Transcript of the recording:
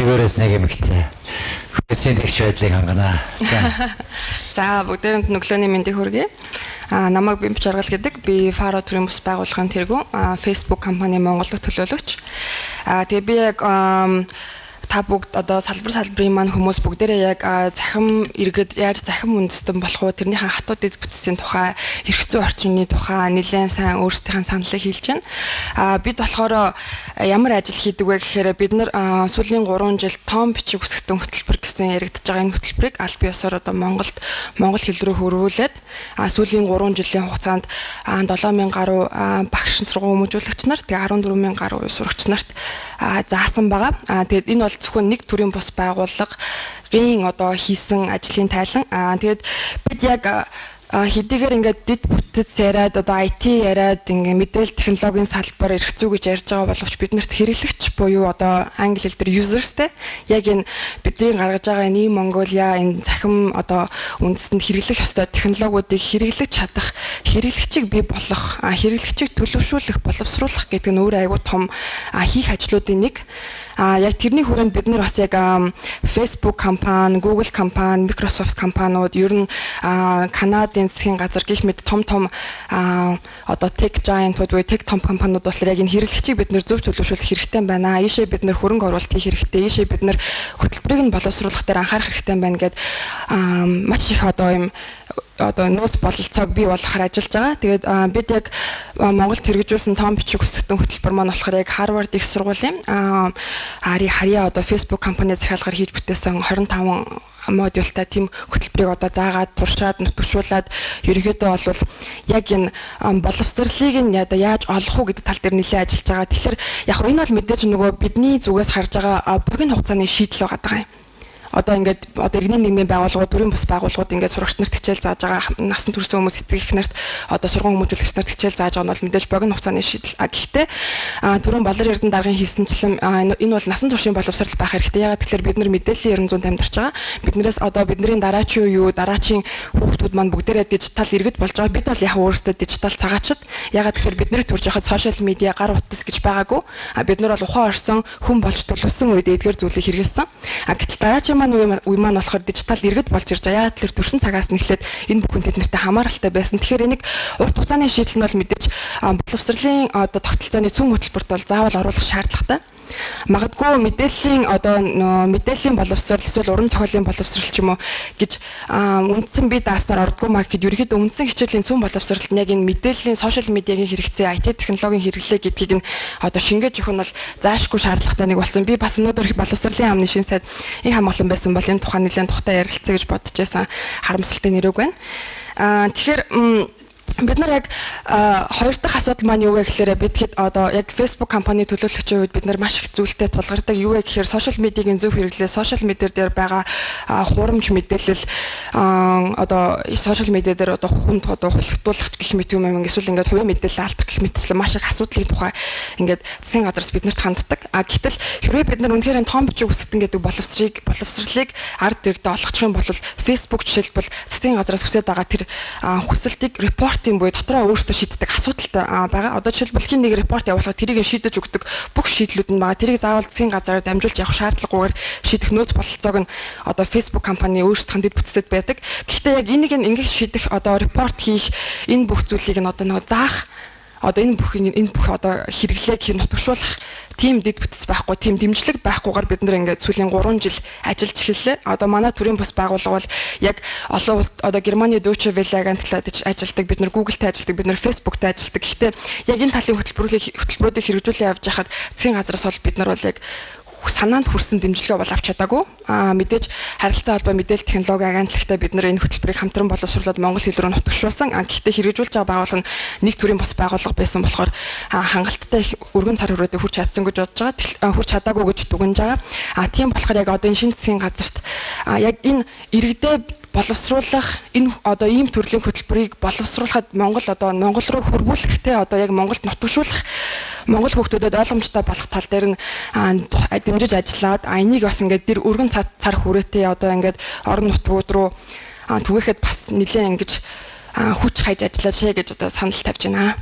Дөрвөөс нэг эмэгтэй. Хүссэн тэгш байдлыг хангана. За бүгдээрэнд өглөөний мэндийг хүргэе. Намайг Бимб Жаргал гэдэг. Би Faro төрийн бус байгууллагын тэргүүн, Facebook компани Монголд төлөөлөгч. Тэгээ би яг та бүгд одоо салбарын маань хүмүүс бүгдээрээ яг захим иргэд яаж захим үндэстэн болох вэ? Тэрнийхээ хатуу дэд бүтцийн тухай, эрх зүйн орчны тухай нэлээд сайн өөрсдийнхээ саналыг хэлж байна. Бид болохоор ямар ажил хийдэг вэ гэхээр бид нар сүүлийн 3 жил том бичиг үсгэтэн хөтөлбөр гэсэн яригдж байгаа энэ хөтөлбөрийг аль биесээр одоо монгол хэл рүү хөрвүүлээд сүүлийн 3 жилийн хугацаанд 7000 гаруй багш сургууль хүмүүжүүлэгч нар тэгээ 14000 гаруй сурагч нарт заасан байгаа. Тэгээд энэ бол зөвхөн нэг төрлийн бус байгууллагын одоо хийсэн ажлын тайлан. Тэгээд бид яг хэдийгээр ингээд дэд бүтц яриад одоо IT яриад ингээд мэдээлэл технологийн салбар эрх зүй гэж ярьж байгаа боловч биднэрт хэрэглэгч буюу одоо англи хэлээр usersтэй яг энэ бидний гаргаж байгаа энэ Mongolia энэ захим одоо үндэстэнд хэрэглэх ёстой технологиудыг хэрэглэж чадах хэрэглэгчийг бий болгох хэрэглэгчийг төлөвшүүлэх боловсруулах гэдэг нь өөр аягүй том хийх ажлуудын нэг. Яг тэрний хүрээнд бид нар бас яг Facebook компани, Google компани, Microsoft компаниуд ер нь Канадын засгийн газар гэх мэт том одоо tech giant-ууд буюу tech том компаниуд болохоор яг энэ хэрэглэгчийг бид нар зөв төлөвшүүлэх хэрэгтэй байна. Ийшээ бид нар хөрөнгө оруулалт хийх хэрэгтэй. Ийшээ бид нар хөтөлбөрийг нь боловсруулах дээр анхаарах хэрэгтэй байна гэд маш их одоо нөөц бололцоог бий болгохоор ажиллаж байгаа. Тэгээд бид яг Монголд хэрэгжүүлсэн том бичиг үсгэтэн хөтөлбөр маань болохоор яг Harvard их сургуулийн харьяа одоо Facebook компани захиалгаар хийж бүтээсэн 25 модультай тийм хөтөлбөрийг одоо заагаад туршаад нутгшуулаад ерөнхийдөө бол яг энэ боловсролыг нь одоо яаж олох уу гэдэг тал дээр нэлээд ажиллаж байгаа. Тэгэхээр яг энэ бол мэдээж нөгөө бидний зүгээс харж байгаа богино хугацааны шийдэл байгаа юм. Одоо ингээд иргэний нийгмийн байгууллагууд, төрийн бус байгууллагууд ингээд сурагч нарт хичээл зааж байгаа, насан турш хүмүүс эцэг их нарт одоо сургууль хүмүүжүүлэгч нарт хичээл зааж байгаа нь бол мэдээж богино хугацааны шийдэл. Гэхдээ түрүүн Болор Эрдэнэ даргын хийсэнчлэн энэ бол насан туршийн боловсрол байх хэрэгтэй. Ягаад гэвэл бид нар мэдээллийн 900 амьдарч байгаа. Биднээс одоо бидний дараачийн үе, дараачийн хүүхдүүд маань бүгдээрээ дижитал иргэд болж байгаа. Бид бол яг өөрсдөө дижитал цагаачд. Ягаад гэвэл бидний төрж байхад сошиал медиа гар утас гэж байгаагүй. Бид нар бол ухаан орсон, хүн болж төлөвсөн үед эдгээр зүйлийг хэрэгэлсэн. Гэтэл дараачийн үе маань болохоор дижитал иргэд болж ирж байгаа. Яг тэр төрсэн цагаас нь эхлээд энэ бүхэн тэднэртэй хамааралтай байсан. Тэгэхээр энийг урт хугацааны шийдэл нь бол мэдээж боловсролын одоо тогтолцооны цөм хөтөлбөрт бол заавал оруулах шаардлагатай. Магадгүй мэдээллийн боловсрол эсвэл уран зохиолын боловсрол ч юм уу гэж үндсэн бие дааснаар ордгоо маа гэхэд ерөөхдөө үндсэн хичээлийн цөм боловсролд нь яг энэ мэдээллийн сошиал медиагийн хэрэгцээ, IT технологийн хэрэглээ гэдгийг нь одоо шингээж өгөх нь бол заашгүй шаардлагатай нэг болсон. Би бас өнөөдөр боловсролын яамны шинэ сайд их хамгаалсан байсан бол энэ тухайн нэлээд тухтай ярилцъя гэж бодож байсан. Харамсалтай нэрэг байна. Тэгэхээр бид нар яг хоёр дахь асуудал маань юу вэ гэхээр бид одоо яг Facebook компани төлөөлөгчийн үед бид нар маш их зүйлтэй тулгардаг. Юу вэ гэхээр сошиал медиагийн зөв хэрэглээ, сошиал медиа дээр байгаа хурамч мэдээлэл одоо сошиал медиа дээр одоо хүнд одоо хулигдуулах гэх мэт юм эсвэл ингээд хувийн мэдээлэл алдах гэх мэтчлэн маш их асуудлын тухай ингээд засгийн газраас биднэрт ханддаг. Гэтэл хэрвээ бид нар үнэхээр том бичиг үсгэтэн гэдэг боловсролыг ард иргэдэд олгочих юм бол Facebook жишээлбэл засгийн газраас хүсэж байгаа тэр хүсэлтийг репорт тийм буюу дотроо өөртөө шийддэг асуудалтай байгаа. Одоо жишээлбэл хин нэг репорт явуулахад тэрийг шийдэж өгдөг бүх шийдлүүд нь байгаа. Тэрийг заавал засгийн газараар дамжуулж явах шаардлагагүйгээр шийдэх нөөц бололцоог нь одоо Facebook компани өөрсдөө дэд бүтцэд байдаг. Гэхдээ яг энийг ингэж шийдэх одоо репорт хийх энэ бүх зүйлийг нь одоо нөгөө заах одоо энэ бүх одоо хэрэглээг нутгшуулах тийм дэд бүтц байхгүй, тийм дэмжлэг байхгүйгээр бид нэр ингээд сүүлийн 3 жил ажиллаж эхэллээ. Одоо манай төрийн бус байгууллага бол яг олон улс одоо Германы Deutsche Welle-гийн ажилладаг, бид нар Google-тэй ажилладаг, бид нар Facebook-тэй ажилладаг. Гэхдээ яг энэ талын хөтөлбөрүүдийг хэрэгжүүлээ явж байхад засгийн газраас бол бид нар бол яг санаанд хүрсэн дэмжлэгээ бол авч чадаагүй. Мэдээж харилцаа холбоо мэдээлэл технологи агентлагтай бид нар энэ хөтөлбөрийг хамтран боловсруулад монгол хэл рүү нутгшуулсан. Гэхдээ хэрэгжүүлж байгаа байгууллага нь нэг төрлийн бус байгууллага байсан болохоор хангалттай их өргөн цар хүрээтэй хүрч чадсан гэж бодож байгаа. Хүрч чадаагүй гэж дүгнэж байгаа. Тийм болохоор яг одоо энэ шинэ засгийн газарт яг энэ иргэдэд боловсруулах энэ одоо ийм төрлийн хөтөлбөрийг боловсруулахад Монгол руу хөрвүүлэхтэй одоо яг Монголд нутгшуулах Монгол хүүхдүүдэд ойлгомжтой болох тал дээр нь дэмжиж ажиллаад энийг бас ингээд тэр өргөн цар хүрээтэй одоо ингээд орон нутгууд руу түгээхэд бас нэлээд ингэж хүч хайж ажиллаж шээ гэж одоо санал тавьж байна.